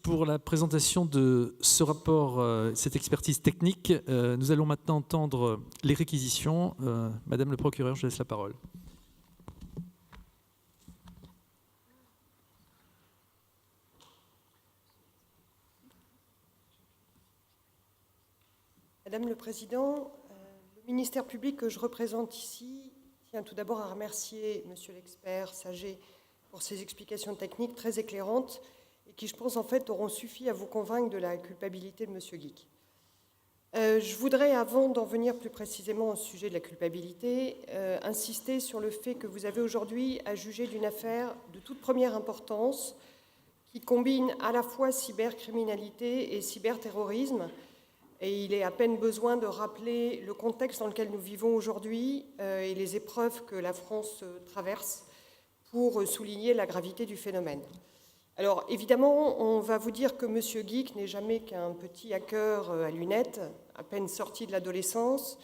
pour la présentation de ce rapport, cette expertise technique. Nous allons maintenant entendre les réquisitions. Madame le procureur, je laisse la parole. Madame le Président, le ministère public que je représente ici tient tout d'abord à remercier Monsieur l'expert Saget pour ses explications techniques très éclairantes et qui, je pense, en fait, auront suffi à vous convaincre de la culpabilité de Monsieur Guic. Je voudrais, avant d'en venir plus précisément au sujet de la culpabilité, insister sur le fait que vous avez aujourd'hui à juger d'une affaire de toute première importance qui combine à la fois cybercriminalité et cyberterrorisme. Et il est à peine besoin de rappeler le contexte dans lequel nous vivons aujourd'hui et les épreuves que la France traverse pour souligner la gravité du phénomène. Alors évidemment, on va vous dire que M. Guic n'est jamais qu'un petit hacker à lunettes, à peine sorti de l'adolescence,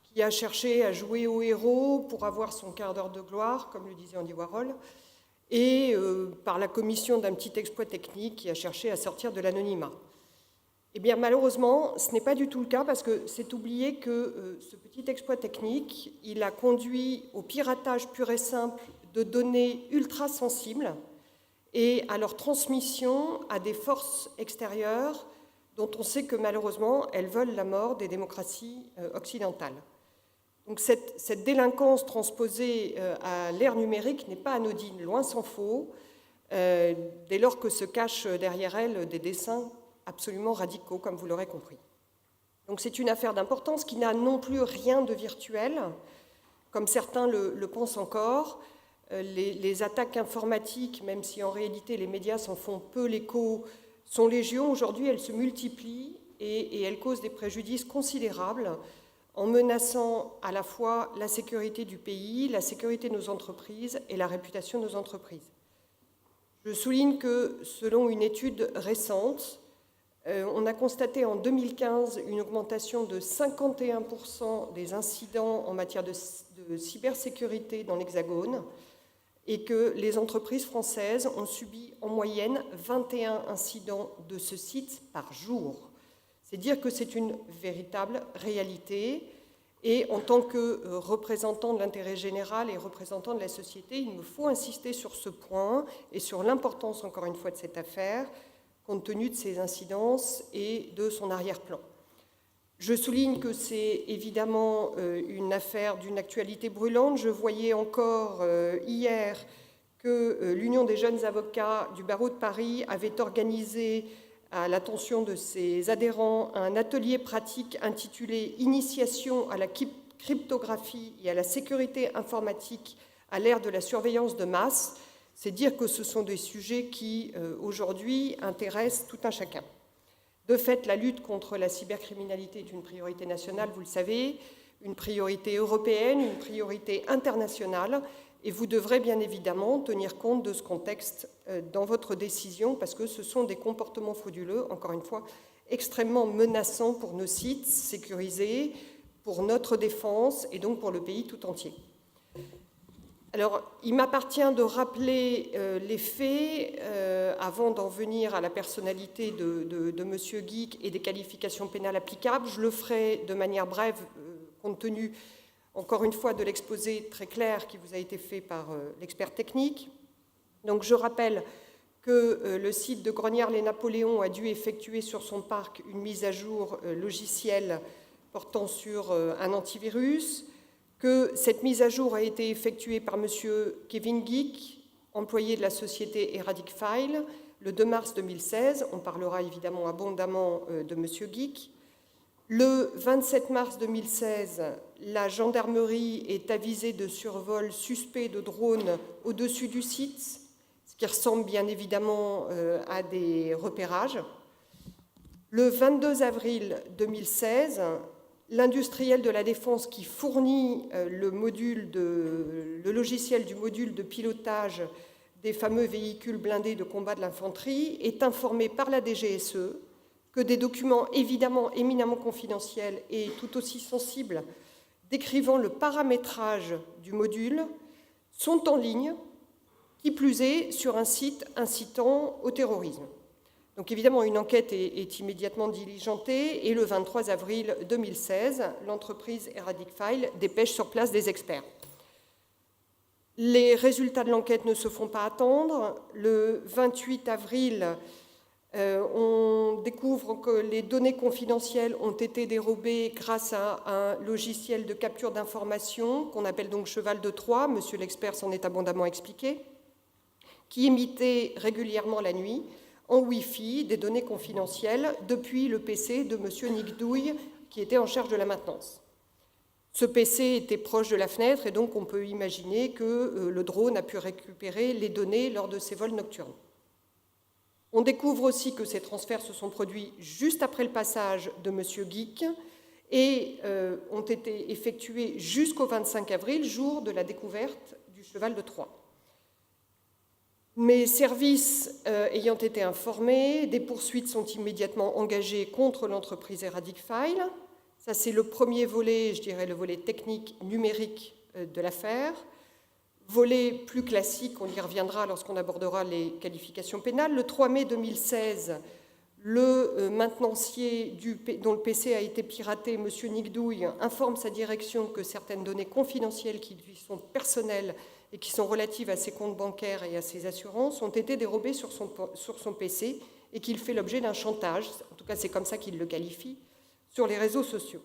qui a cherché à jouer au héros pour avoir son quart d'heure de gloire, comme le disait Andy Warhol, et par la commission d'un petit exploit technique qui a cherché à sortir de l'anonymat. Eh bien, malheureusement, ce n'est pas du tout le cas parce que c'est oublié que ce petit exploit technique, il a conduit au piratage pur et simple de données ultra sensibles et à leur transmission à des forces extérieures dont on sait que malheureusement, elles veulent la mort des démocraties occidentales. Donc cette délinquance transposée à l'ère numérique n'est pas anodine, loin s'en faut, dès lors que se cachent derrière elle des desseins absolument radicaux, comme vous l'aurez compris. Donc c'est une affaire d'importance qui n'a non plus rien de virtuel, comme certains le pensent encore. Les attaques informatiques, même si en réalité les médias s'en font peu l'écho, sont légion. Aujourd'hui, elles se multiplient et elles causent des préjudices considérables en menaçant à la fois la sécurité du pays, la sécurité de nos entreprises et la réputation de nos entreprises. Je souligne que, selon une étude récente, on a constaté en 2015 une augmentation de 51% des incidents en matière de cybersécurité dans l'Hexagone et que les entreprises françaises ont subi en moyenne 21 incidents de ce site par jour. C'est dire que c'est une véritable réalité et en tant que représentant de l'intérêt général et représentant de la société, il me faut insister sur ce point et sur l'importance, encore une fois, de cette affaire, compte tenu de ses incidences et de son arrière-plan. Je souligne que c'est évidemment une affaire d'une actualité brûlante. Je voyais encore hier que l'Union des jeunes avocats du barreau de Paris avait organisé à l'attention de ses adhérents un atelier pratique intitulé « Initiation à la cryptographie et à la sécurité informatique à l'ère de la surveillance de masse ». C'est dire que ce sont des sujets qui, aujourd'hui, intéressent tout un chacun. De fait, la lutte contre la cybercriminalité est une priorité nationale, vous le savez, une priorité européenne, une priorité internationale, et vous devrez bien évidemment tenir compte de ce contexte dans votre décision, parce que ce sont des comportements frauduleux, encore une fois, extrêmement menaçants pour nos sites sécurisés, pour notre défense et donc pour le pays tout entier. Alors, il m'appartient de rappeler les faits avant d'en venir à la personnalité de M. Guic et des qualifications pénales applicables. Je le ferai de manière brève, compte tenu, encore une fois, de l'exposé très clair qui vous a été fait par l'expert technique. Donc, je rappelle que le site de Grognères-les-Napoléons a dû effectuer sur son parc une mise à jour logicielle portant sur un antivirus, que cette mise à jour a été effectuée par M. Kevin Guic, employé de la société Eradic File, le 2 mars 2016. On parlera évidemment abondamment de M. Guic. Le 27 mars 2016, la gendarmerie est avisée de survol suspect de drones au-dessus du site, ce qui ressemble bien évidemment à des repérages. Le 22 avril 2016, l'industriel de la défense qui fournit le logiciel du module de pilotage des fameux véhicules blindés de combat de l'infanterie est informé par la DGSE que des documents évidemment éminemment confidentiels et tout aussi sensibles décrivant le paramétrage du module sont en ligne, qui plus est sur un site incitant au terrorisme. Donc évidemment, une enquête est immédiatement diligentée et le 23 avril 2016, l'entreprise Heradic File dépêche sur place des experts. Les résultats de l'enquête ne se font pas attendre. Le 28 avril, on découvre que les données confidentielles ont été dérobées grâce à un logiciel de capture d'informations qu'on appelle donc Cheval de Troie, monsieur l'expert s'en est abondamment expliqué, qui imitait régulièrement la nuit en Wi-Fi des données confidentielles depuis le PC de monsieur Nick Douille, qui était en charge de la maintenance. Ce PC était proche de la fenêtre et donc on peut imaginer que le drone a pu récupérer les données lors de ses vols nocturnes. On découvre aussi que ces transferts se sont produits juste après le passage de M. Geek et ont été effectués jusqu'au 25 avril, jour de la découverte du cheval de Troie. Mes services ayant été informés, des poursuites sont immédiatement engagées contre l'entreprise Heradic File. Ça, c'est le premier volet, je dirais le volet technique numérique de l'affaire. Volet plus classique, on y reviendra lorsqu'on abordera les qualifications pénales. Le 3 mai 2016, le maintenancier dont le PC a été piraté, M. Nick Douille, informe sa direction que certaines données confidentielles qui lui sont personnelles et qui sont relatives à ses comptes bancaires et à ses assurances ont été dérobées sur son PC et qu'il fait l'objet d'un chantage, en tout cas c'est comme ça qu'il le qualifie, sur les réseaux sociaux.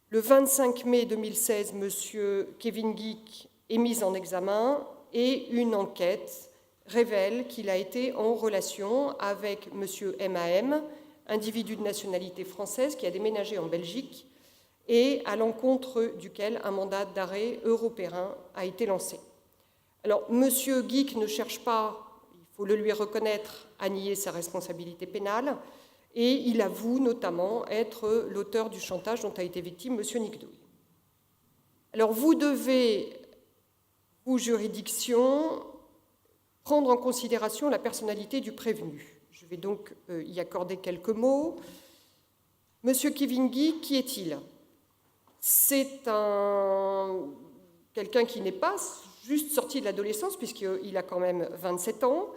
Le 25 mai 2016, M. Kevin Geek est mis en examen et une enquête révèle qu'il a été en relation avec M. MAM, individu de nationalité française qui a déménagé en Belgique et à l'encontre duquel un mandat d'arrêt européen a été lancé. Alors, M. Geek ne cherche pas, il faut le lui reconnaître, à nier sa responsabilité pénale, et il avoue notamment être l'auteur du chantage dont a été victime M. Nick Douille. Alors, vous devez, vous, juridiction, prendre en considération la personnalité du prévenu. Je vais donc y accorder quelques mots. M. Kevin Geek, qui est-il ? C'est quelqu'un qui n'est pas juste sorti de l'adolescence, puisqu'il a quand même 27 ans.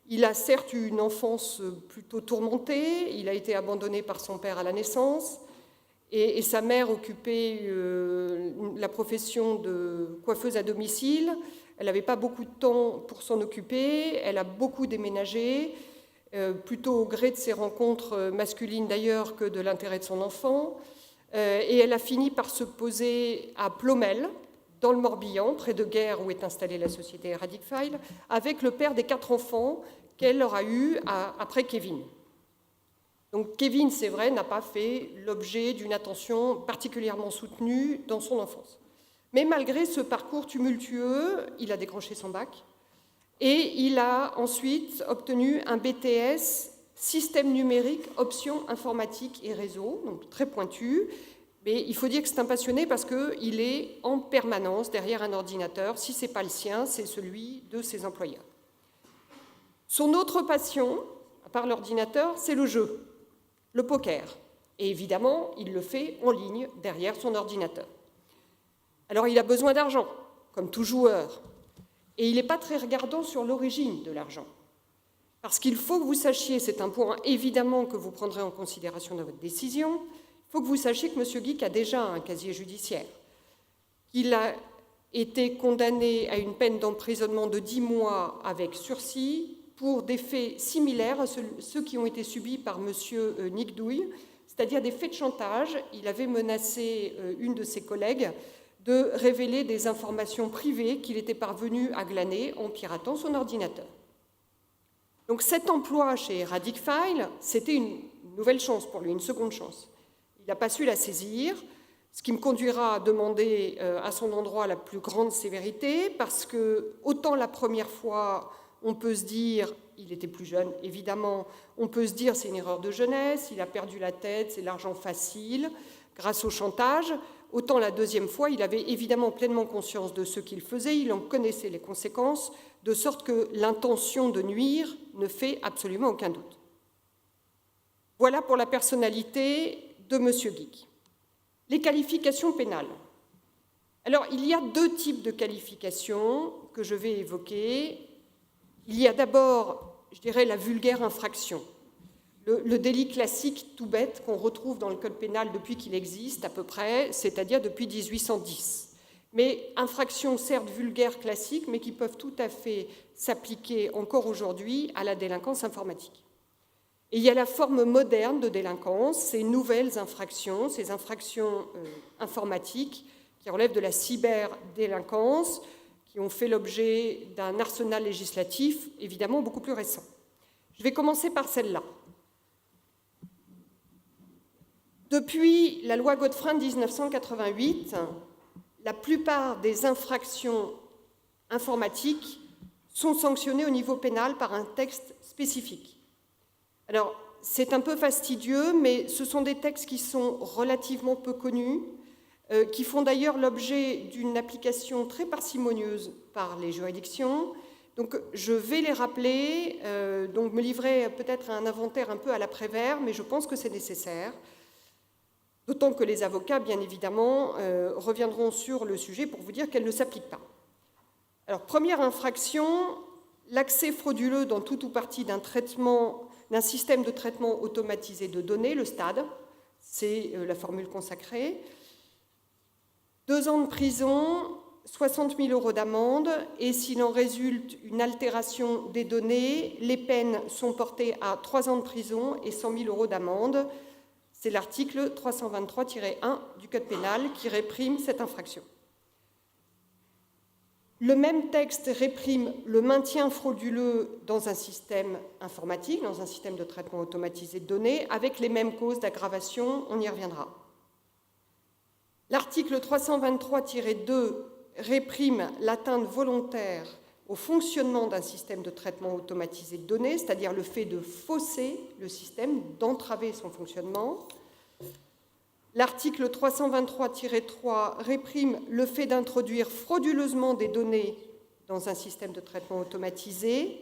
Il a certes eu une enfance plutôt tourmentée, il a été abandonné par son père à la naissance, et sa mère occupait la profession de coiffeuse à domicile. Elle n'avait pas beaucoup de temps pour s'en occuper, elle a beaucoup déménagé, plutôt au gré de ses rencontres masculines d'ailleurs que de l'intérêt de son enfant. Et elle a fini par se poser à Ploemel, dans le Morbihan, près de Guer, où est installée la société Heradic File, avec le père des 4 enfants qu'elle aura eus après Kevin. Donc Kevin, c'est vrai, n'a pas fait l'objet d'une attention particulièrement soutenue dans son enfance. Mais malgré ce parcours tumultueux, il a décroché son bac et il a ensuite obtenu un BTS système numérique, option informatique et réseau, donc très pointu. Mais il faut dire que c'est un passionné parce qu'il est en permanence derrière un ordinateur. Si ce n'est pas le sien, c'est celui de ses employeurs. Son autre passion, à part l'ordinateur, c'est le jeu, le poker. Et évidemment, il le fait en ligne derrière son ordinateur. Alors, il a besoin d'argent, comme tout joueur. Et il n'est pas très regardant sur l'origine de l'argent. Parce qu'il faut que vous sachiez, c'est un point évidemment que vous prendrez en considération dans votre décision, il faut que vous sachiez que M. Geek a déjà un casier judiciaire, qu'il a été condamné à une peine d'emprisonnement de 10 mois avec sursis pour des faits similaires à ceux qui ont été subis par M. Nick Douille, c'est-à-dire des faits de chantage. Il avait menacé une de ses collègues de révéler des informations privées qu'il était parvenu à glaner en piratant son ordinateur. Donc cet emploi chez Heradic File, c'était une nouvelle chance pour lui, une seconde chance. Il n'a pas su la saisir, ce qui me conduira à demander à son endroit la plus grande sévérité, parce que autant la première fois, on peut se dire, il était plus jeune, évidemment, on peut se dire c'est une erreur de jeunesse, il a perdu la tête, c'est l'argent facile, grâce au chantage, autant la deuxième fois, il avait évidemment pleinement conscience de ce qu'il faisait, il en connaissait les conséquences, de sorte que l'intention de nuire ne fait absolument aucun doute. Voilà pour la personnalité de M. Geek. Les qualifications pénales. Alors, il y a 2 types de qualifications que je vais évoquer. Il y a d'abord, je dirais, la vulgaire infraction. le délit classique tout bête qu'on retrouve dans le Code pénal depuis qu'il existe à peu près, c'est-à-dire depuis 1810. Mais infractions certes vulgaires classiques, mais qui peuvent tout à fait s'appliquer encore aujourd'hui à la délinquance informatique. Et il y a la forme moderne de délinquance, ces nouvelles infractions, ces infractions informatiques qui relèvent de la cyberdélinquance, qui ont fait l'objet d'un arsenal législatif évidemment beaucoup plus récent. Je vais commencer par celle-là. Depuis la loi Godefrein de 1988, la plupart des infractions informatiques sont sanctionnées au niveau pénal par un texte spécifique. Alors, c'est un peu fastidieux, mais ce sont des textes qui sont relativement peu connus, qui font d'ailleurs l'objet d'une application très parcimonieuse par les juridictions. Donc, je vais les rappeler, donc me livrer peut-être à un inventaire un peu à l'après-Vert, mais je pense que c'est nécessaire. D'autant que les avocats, bien évidemment, reviendront sur le sujet pour vous dire qu'elle ne s'applique pas. Alors, première infraction, l'accès frauduleux dans tout ou partie d'un système de traitement automatisé de données, le STAD, c'est la formule consacrée. 2 ans de prison, 60 000 € d'amende, et s'il en résulte une altération des données, les peines sont portées à 3 ans de prison et 100 000 € d'amende. C'est l'article 323-1 du Code pénal qui réprime cette infraction. Le même texte réprime le maintien frauduleux dans un système informatique, dans un système de traitement automatisé de données, avec les mêmes causes d'aggravation, on y reviendra. L'article 323-2 réprime l'atteinte volontaire au fonctionnement d'un système de traitement automatisé de données, c'est-à-dire le fait de fausser le système, d'entraver son fonctionnement. L'article 323-3 réprime le fait d'introduire frauduleusement des données dans un système de traitement automatisé,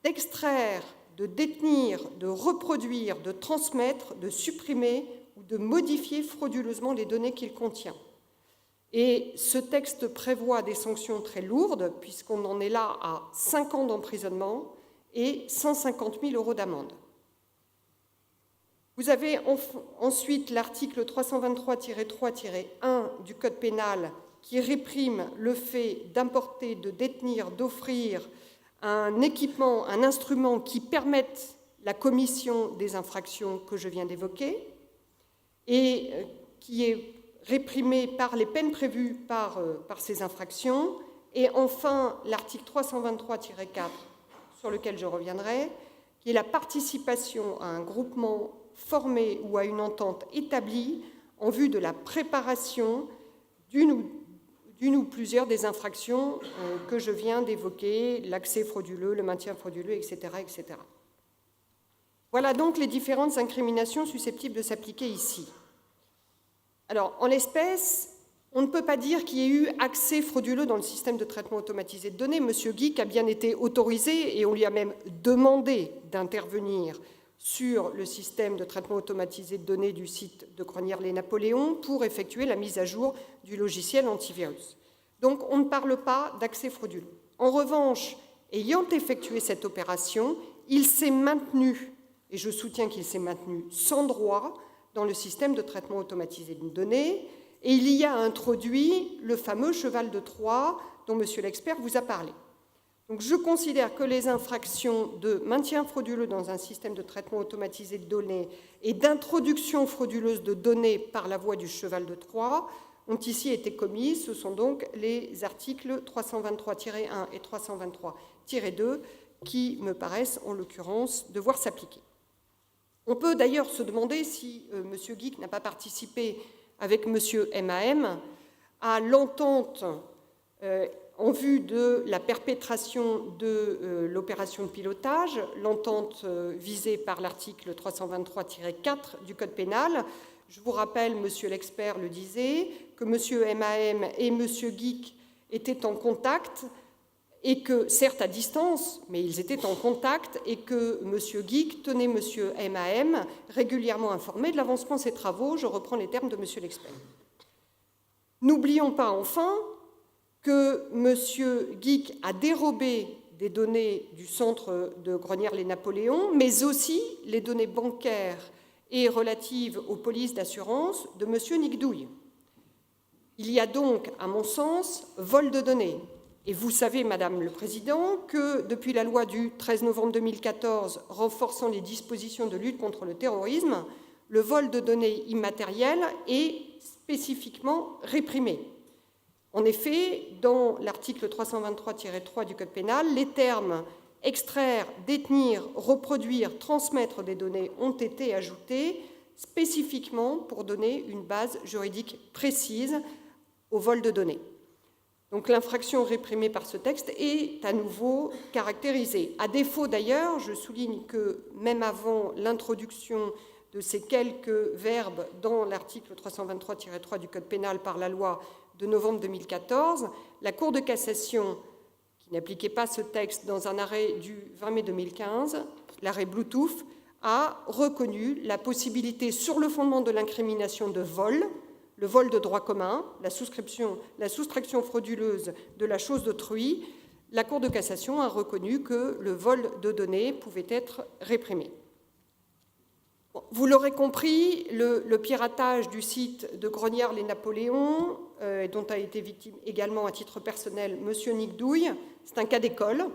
d'extraire, de détenir, de reproduire, de transmettre, de supprimer ou de modifier frauduleusement les données qu'il contient. Et ce texte prévoit des sanctions très lourdes, puisqu'on en est là à 5 ans d'emprisonnement et 150 000 € d'amende. Vous avez ensuite l'article 323-3-1 du Code pénal qui réprime le fait d'importer, de détenir, d'offrir un équipement, un instrument qui permette la commission des infractions que je viens d'évoquer et qui est réprimé par les peines prévues par ces infractions. Et enfin, l'article 323-4, sur lequel je reviendrai, qui est la participation à un groupement formé ou à une entente établie en vue de la préparation d'une ou plusieurs des infractions que je viens d'évoquer, l'accès frauduleux, le maintien frauduleux, etc., etc. Voilà donc les différentes incriminations susceptibles de s'appliquer ici. Alors, en l'espèce, on ne peut pas dire qu'il y ait eu accès frauduleux dans le système de traitement automatisé de données. M. Guic a bien été autorisé et on lui a même demandé d'intervenir sur le système de traitement automatisé de données du site de Crosnières-lès-Napoléon pour effectuer la mise à jour du logiciel antivirus. Donc, on ne parle pas d'accès frauduleux. En revanche, ayant effectué cette opération, il s'est maintenu, et je soutiens qu'il s'est maintenu sans droit, dans le système de traitement automatisé de données, et il y a introduit le fameux cheval de Troie dont M. l'expert vous a parlé. Donc, je considère que les infractions de maintien frauduleux dans un système de traitement automatisé de données et d'introduction frauduleuse de données par la voie du cheval de Troie ont ici été commises. Ce sont donc les articles 323-1 et 323-2 qui me paraissent, en l'occurrence, devoir s'appliquer. On peut d'ailleurs se demander si M. Guic n'a pas participé avec M. MAM à l'entente en vue de la perpétration de l'opération de pilotage, l'entente visée par l'article 323-4 du Code pénal. Je vous rappelle, M. l'expert le disait, que M. MAM et M. Guic étaient en contact, et que, certes à distance, mais ils étaient en contact, et que M. Guic tenait M. MAM régulièrement informé de l'avancement de ses travaux. Je reprends les termes de M. l'expert. N'oublions pas enfin que M. Guic a dérobé des données du centre de Gronières-les-Napoléons, mais aussi les données bancaires et relatives aux polices d'assurance de M. Nicdouille. Il y a donc, à mon sens, vol de données. Et vous savez, Madame le Président, que depuis la loi du 13 novembre 2014 renforçant les dispositions de lutte contre le terrorisme, le vol de données immatérielles est spécifiquement réprimé. En effet, dans l'article 323-3 du Code pénal, les termes « extraire, détenir, reproduire, transmettre des données » ont été ajoutés spécifiquement pour donner une base juridique précise au vol de données. Donc l'infraction réprimée par ce texte est à nouveau caractérisée. À défaut d'ailleurs, je souligne que même avant l'introduction de ces quelques verbes dans l'article 323-3 du Code pénal par la loi de novembre 2014, la Cour de cassation, qui n'appliquait pas ce texte dans un arrêt du 20 mai 2015, l'arrêt Bluetooth, a reconnu la possibilité, sur le fondement de l'incrimination de vol, le vol de droit commun, la soustraction frauduleuse de la chose d'autrui, la Cour de cassation a reconnu que le vol de données pouvait être réprimé. Vous l'aurez compris, le piratage du site de Gronières-les-Napoléons, dont a été victime également à titre personnel M. Nicdouille, c'est un cas d'école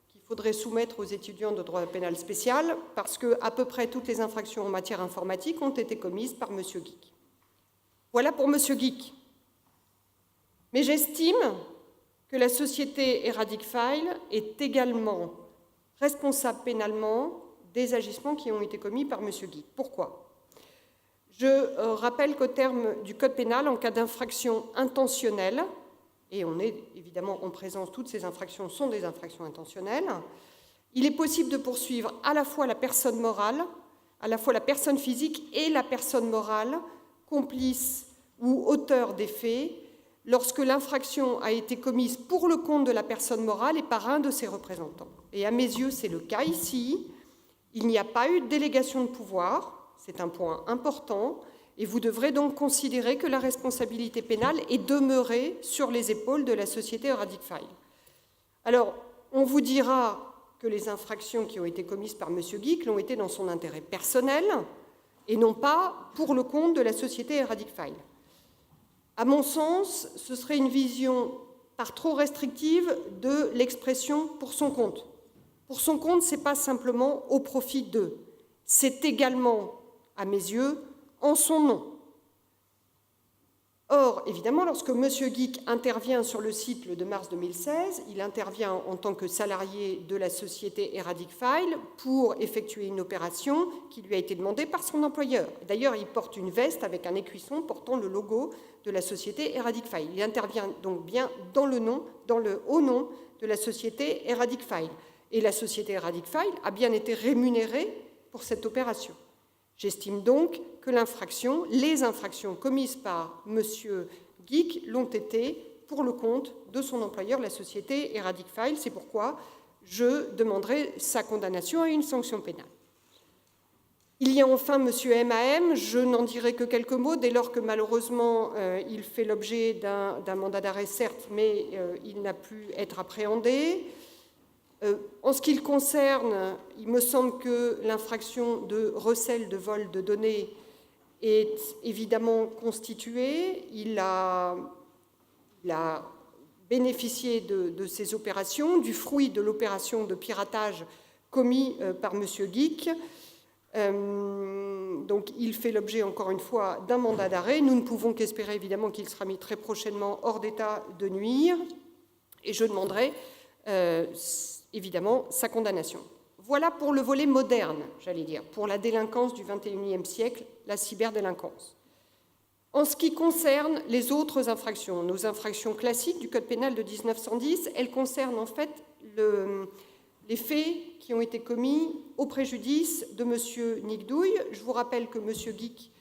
qu'il faudrait soumettre aux étudiants de droit pénal spécial parce qu'à peu près toutes les infractions en matière informatique ont été commises par M. Geek. Voilà pour M. Geek. Mais j'estime que la société Eradic File est également responsable pénalement des agissements qui ont été commis par M. Geek. Pourquoi ? Je rappelle qu'au terme du Code pénal, en cas d'infraction intentionnelle, et on est évidemment en présence, toutes ces infractions sont des infractions intentionnelles, il est possible de poursuivre à la fois la personne morale, à la fois la personne physique et la personne morale, complice ou auteur des faits, lorsque l'infraction a été commise pour le compte de la personne morale et par un de ses représentants. Et à mes yeux, c'est le cas ici. Il n'y a pas eu de délégation de pouvoir, c'est un point important, et vous devrez donc considérer que la responsabilité pénale est demeurée sur les épaules de la société Eradic File. Alors, on vous dira que les infractions qui ont été commises par M. Geek l'ont été dans son intérêt personnel et non pas pour le compte de la société Eradic File. À mon sens, ce serait une vision par trop restrictive de l'expression « pour son compte ». Pour son compte, ce n'est pas simplement au profit d'eux, c'est également, à mes yeux, en son nom. Or, évidemment, lorsque M. Geek intervient sur le site le 2 mars 2016, il intervient en tant que salarié de la société Eradic File pour effectuer une opération qui lui a été demandée par son employeur. D'ailleurs, il porte une veste avec un écuisson portant le logo de la société Eradic File. Il intervient donc bien dans le haut nom de la société Eradic File. Et la société Eradic File a bien été rémunérée pour cette opération. J'estime donc que les infractions commises par M. Geek l'ont été pour le compte de son employeur, la société Eradic File. C'est pourquoi je demanderai sa condamnation à une sanction pénale. Il y a enfin M. MAM, je n'en dirai que quelques mots, dès lors que malheureusement il fait l'objet d'un mandat d'arrêt, certes, mais il n'a pu être appréhendé. En ce qui le concerne, il me semble que l'infraction de recel de vol de données est évidemment constituée. Il a bénéficié de ces opérations, du fruit de l'opération de piratage commis par M. Geek. Donc il fait l'objet, encore une fois, d'un mandat d'arrêt. Nous ne pouvons qu'espérer, évidemment, qu'il sera mis très prochainement hors d'état de nuire. Et je demanderai évidemment sa condamnation. Voilà pour le volet moderne, j'allais dire, pour la délinquance du XXIe siècle, la cyberdélinquance. En ce qui concerne les autres infractions, nos infractions classiques du Code pénal de 1910, elles concernent en fait les faits qui ont été commis au préjudice de M. Nicdouille. Je vous rappelle que M. Geek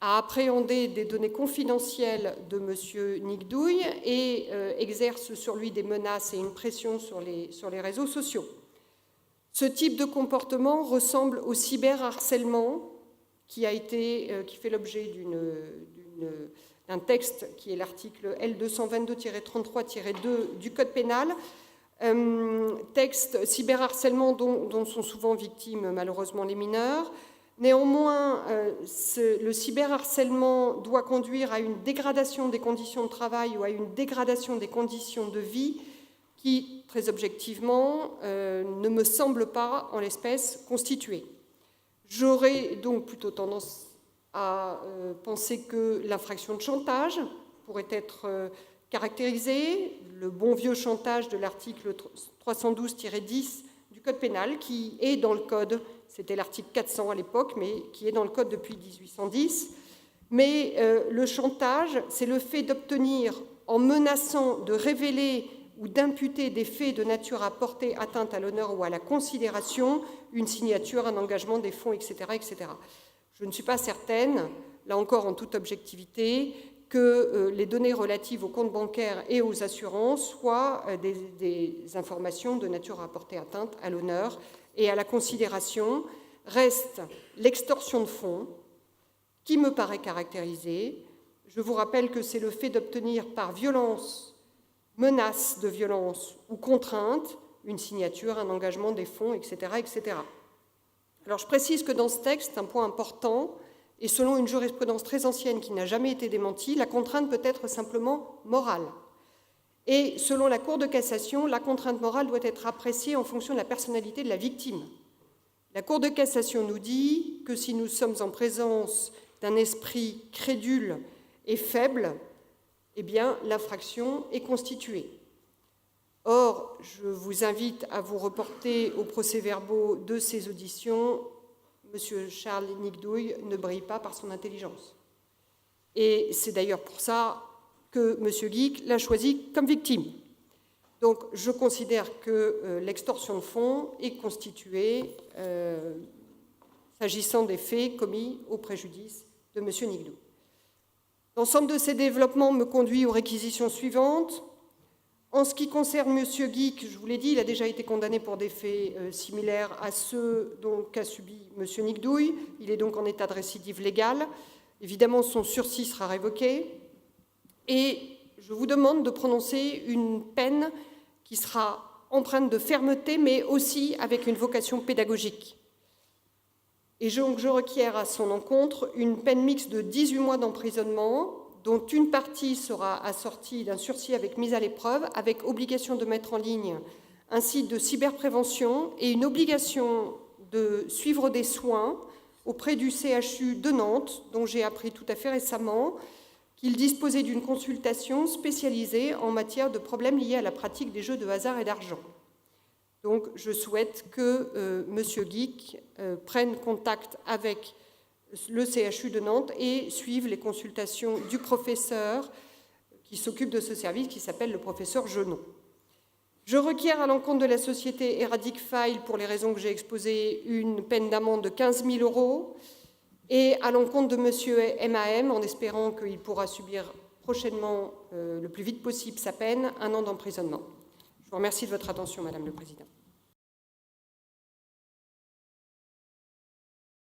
a appréhendé des données confidentielles de M. Nicdouille et exerce sur lui des menaces et une pression sur les réseaux sociaux. Ce type de comportement ressemble au cyberharcèlement qui fait l'objet d'un texte qui est l'article L222-33-2 du Code pénal. Texte cyberharcèlement dont sont souvent victimes malheureusement les mineurs. Néanmoins, le cyberharcèlement doit conduire à une dégradation des conditions de travail ou à une dégradation des conditions de vie qui, très objectivement, ne me semble pas, en l'espèce, constituée. J'aurais donc plutôt tendance à penser que l'infraction de chantage pourrait être caractérisée, le bon vieux chantage de l'article 312-10 du Code pénal, qui est dans le Code, c'était l'article 400 à l'époque, mais qui est dans le Code depuis 1810. Mais le chantage, c'est le fait d'obtenir, en menaçant de révéler ou d'imputer des faits de nature à porter atteinte à l'honneur ou à la considération, une signature, un engagement, des fonds, etc., etc. Je ne suis pas certaine, là encore en toute objectivité, que les données relatives aux comptes bancaires et aux assurances soient des informations de nature à porter atteinte à l'honneur et à la considération. Reste l'extorsion de fonds, qui me paraît caractérisée. Je vous rappelle que c'est le fait d'obtenir par violence, menace de violence ou contrainte, une signature, un engagement, des fonds, etc., etc. Alors je précise que dans ce texte, un point important, et selon une jurisprudence très ancienne qui n'a jamais été démentie, la contrainte peut être simplement morale. Et selon la Cour de cassation, la contrainte morale doit être appréciée en fonction de la personnalité de la victime. La Cour de cassation nous dit que si nous sommes en présence d'un esprit crédule et faible, eh bien, l'infraction est constituée. Or, je vous invite à vous reporter aux procès-verbaux de ces auditions. M. Charles Nicdouille ne brille pas par son intelligence. Et c'est d'ailleurs pour ça que M. Guic l'a choisi comme victime. Donc, je considère que l'extorsion de fonds est constituée s'agissant des faits commis au préjudice de M. Nicdouille. L'ensemble de ces développements me conduit aux réquisitions suivantes. En ce qui concerne M. Guic, je vous l'ai dit, il a déjà été condamné pour des faits similaires à ceux qu'a subi M. Nicdouille. Il est donc en état de récidive légale. Évidemment, son sursis sera révoqué. Et je vous demande de prononcer une peine qui sera empreinte de fermeté, mais aussi avec une vocation pédagogique. Et donc, je requiers à son encontre une peine mixte de 18 mois d'emprisonnement, dont une partie sera assortie d'un sursis avec mise à l'épreuve, avec obligation de mettre en ligne un site de cyberprévention et une obligation de suivre des soins auprès du CHU de Nantes, dont j'ai appris tout à fait récemment qu'il disposait d'une consultation spécialisée en matière de problèmes liés à la pratique des jeux de hasard et d'argent. Donc, je souhaite que M. Guic prenne contact avec le CHU de Nantes et suive les consultations du professeur qui s'occupe de ce service, qui s'appelle le professeur Genon. Je requiers à l'encontre de la société Eradic File, pour les raisons que j'ai exposées, une peine d'amende de 15 000 € et à l'encontre de M. MAM, en espérant qu'il pourra subir prochainement, le plus vite possible, sa peine, 1 an d'emprisonnement. Je vous remercie de votre attention, Madame le Président.